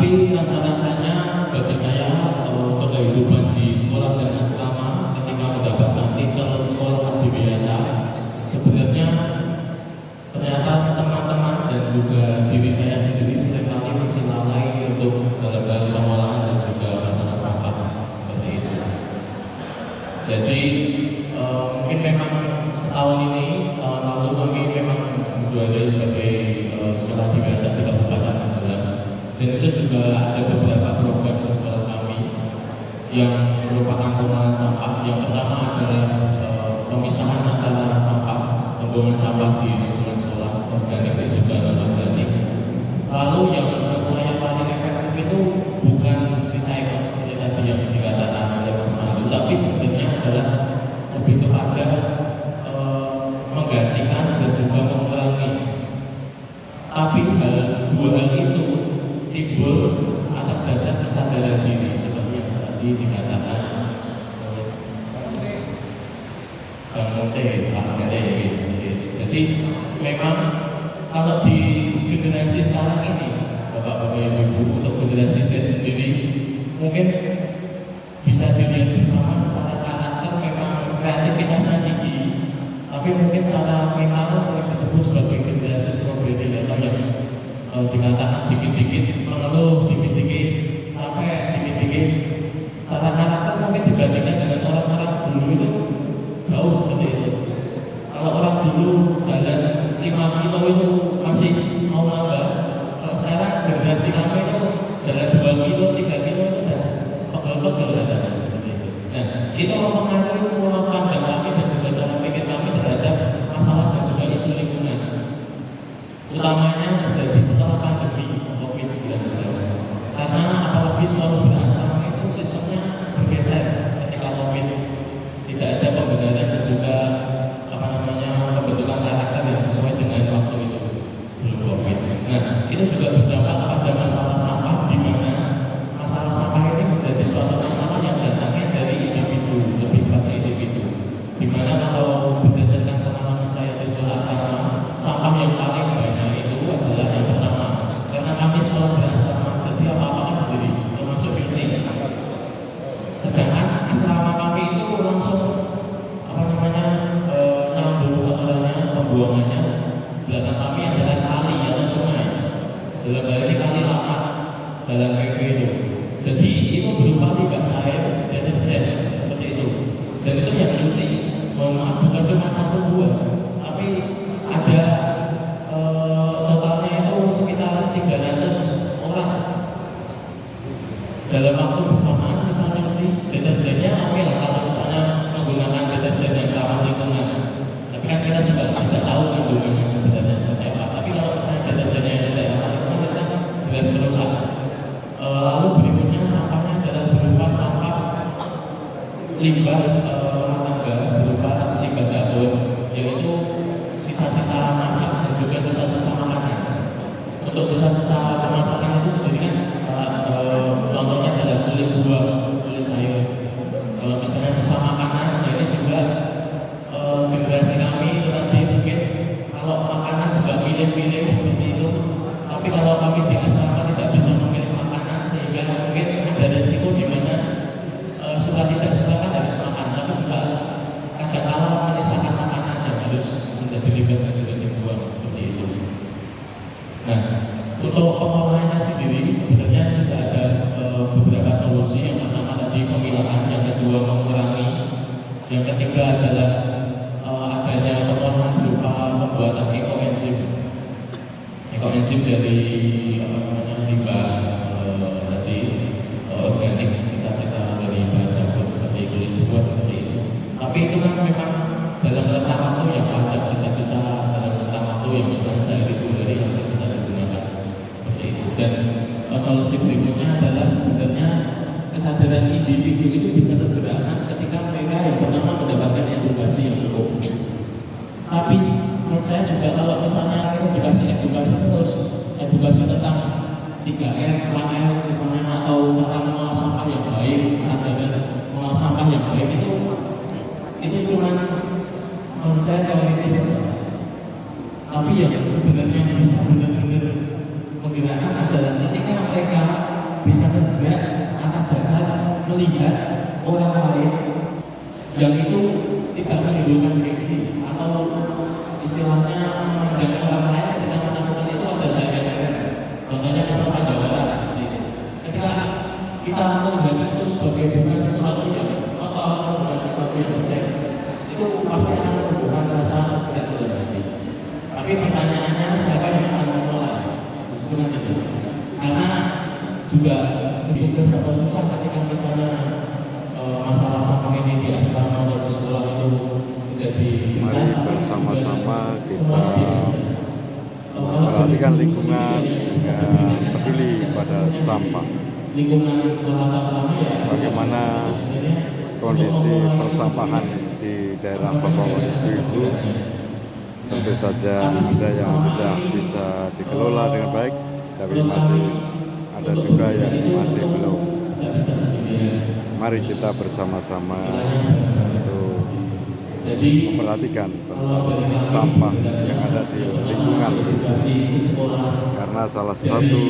Tapi rasa-rasanya bagi saya kehidupan di sekolah dan asrama ketika mendapatkan titel sekolah adiwiyata, sebenarnya ternyata teman-teman dan juga diri saya sendiri seringkali masih lalai untuk dalam hal pengolahan dan juga masalah sampah seperti itu. Jadi mungkin memang setahun ini, tahun lalu kami memang menjuarai sebagai sekolah adiwiyata di Kabupaten Magelang. Dan itu juga ada beberapa program di sekolah kami yang merupakan pengolahan sampah. Yang pertama adalah pemisahan antara sampah, pembuangan sampah di lingkungan sekolah, organik dan juga non-organik. Lalu yang menurut saya paling efektif itu bukan recycle seperti tadi yang dikatakan oleh Mas Mandu, tapi sebenarnya adalah lebih kepada menggantikan dan juga mengurangi. Tapi dua hal itu timbul atas dasar kesadaran diri seperti yang tadi dikatakan oleh Bang Monte, Pak Monte seperti itu. Jadi memang kalau di generasi sekarang ini, Bapak-bapak, Ibu-ibu, untuk generasi Z sendiri mungkin bisa dilihat bersama secara karakter memang kreativitasnya tinggi, tapi mungkin secara mental sering disebut sebagai generasi strawberry atau yang dikatakan dikit-dikit mengeluh, dikit-dikit capek, dikit-dikit. Secara karakter mungkin dibandingkan dengan orang-orang dulu itu jauh seperti itu. Kalau orang dulu jalan 5 kilo itu masih mau nambah. Kalau sekarang generasi kami itu jalan 2 kilo, 3 kilo itu udah pegel-pegel katanya seperti itu. Nah, itu mempengaruhi pola pandang kami dan juga cara pikir kami terhadap masalah dan juga isu lingkungan. Utamanya terjadi setelah pandemi COVID-19, karena apalagi sekolah berasrama itu sistemnya bergeser ketika COVID. Tidak ada pembenaran dan juga pembentukan karakter yang sesuai dengan waktu itu sebelum COVID. Nah, itu juga berdampak pada masalah sampah, di mana masalah sampah ini menjadi suatu masalah yang datangnya dari individu, lebih pada individu. Di mana kalau berdasarkan pengalaman saya di sekolah asrama, sampah yang paling banyak itu adalah yang pertama, karena kami sekolah berasrama, jadi apa-apa kan sendiri, termasuk cuci. Sedangkan asrama kami itu langsung nyambung saudaranya, pembuangannya belakang kami adalah kali atau sungai. Dalam hal ini kali lama, jalan PP itu. Jadi itu berupa limbah cair deterjen seperti itu. Dan itu yang nyuci, mohon maaf, bukan cuma 1-2, tapi ada totalnya itu sekitar 300 orang. Dalam waktu bersamaan misalnya nyuci deterjennya, oke lah kalau misalnya menggunakan deterjen yang ramah lingkungan. Tapi kan kita juga tidak tahu kandungannya sebenarnya seperti apa. Tapi kalau misalnya deterjennya yang tidak ramah lingkungan, kita jelas merusak. Lalu berikutnya sampahnya adalah berupa sampah limbah rumah tangga, berupa limbah dapur, yaitu sisa-sisa masak dan juga sisa-sisa makanan. Untuk sisa-sisa pemasakan itu sendiri kan contohnya adalah kulit buah, kulit sayur. Kalau misalnya sisa makanan, ya ini juga generasi kami itu tadi mungkin kalau makanan juga milih-milih seperti itu. Tapi kalau kami di asrama tidak bisa memilih makanan, sehingga mungkin ada resiko di mana suka tidak suka kan harus makan, tapi juga kadang-kala menyisakan makanan yang harus menjadi limbah dan juga dibuang seperti itu. Nah, untuk pengolahannya sendiri sebenarnya sudah ada beberapa solusi. Yang pertama tadi pemilahan, yang kedua mengurangi, yang ketiga adalah adanya pengolahan berupa pembuatan ekoenzim dari limbah tadi organik, sisa-sisa dari bahan dapur seperti kulit buah seperti itu. Tapi itu kan memang dalam rentang waktu yang wajar, tidak bisa dalam rentang waktu yang misalnya sehari 2 hari langsung bisa digunakan seperti itu. Dan solusi berikutnya adalah sebenarnya kesadaran individu itu bisa tergerakkan ketika mereka yang pertama mendapatkan edukasi yang cukup. Tapi menurut saya juga kalau misalnya kita dikasih edukasi terus, edukasi tentang 3M, 4M misalnya, atau cara mengolah sampah yang baik, kesadaran mengolah sampah yang baik itu cuma menurut saya teoritis saja. Tapi yang sebenarnya bisa benar-benar menggerakkan adalah ketika mereka bisa juga atas dasar melihat orang lain yang itu tidak menimbulkan friksi atau istilahnya memandang orang lain ketika melakukan itu ada hal-hal. Contohnya misal pada orang seperti itu. Ketika kita melihat itu sebagai bukan sesuatu yang atau bukan sesuatu yang jelek, itu pasti akan menimbulkan rasa tidak terhati. Tapi pertanyaannya siapa yang akan memulai? Justru itu. Karena juga tugas atau susah ketika misalnya masalah sampah ini di asrama atau di sekolah itu menjadi. Mari bersama-sama kita perhatikan lingkungan dan peduli pada sampah. Bagaimana kondisi persampahan di daerah Bapak itu tentu saja ada yang sudah bisa dikelola dengan baik, tapi masih ada juga yang masih belum. Mari kita bersama-sama untuk memperhatikan tentang sampah yang ada di lingkungan, karena salah satu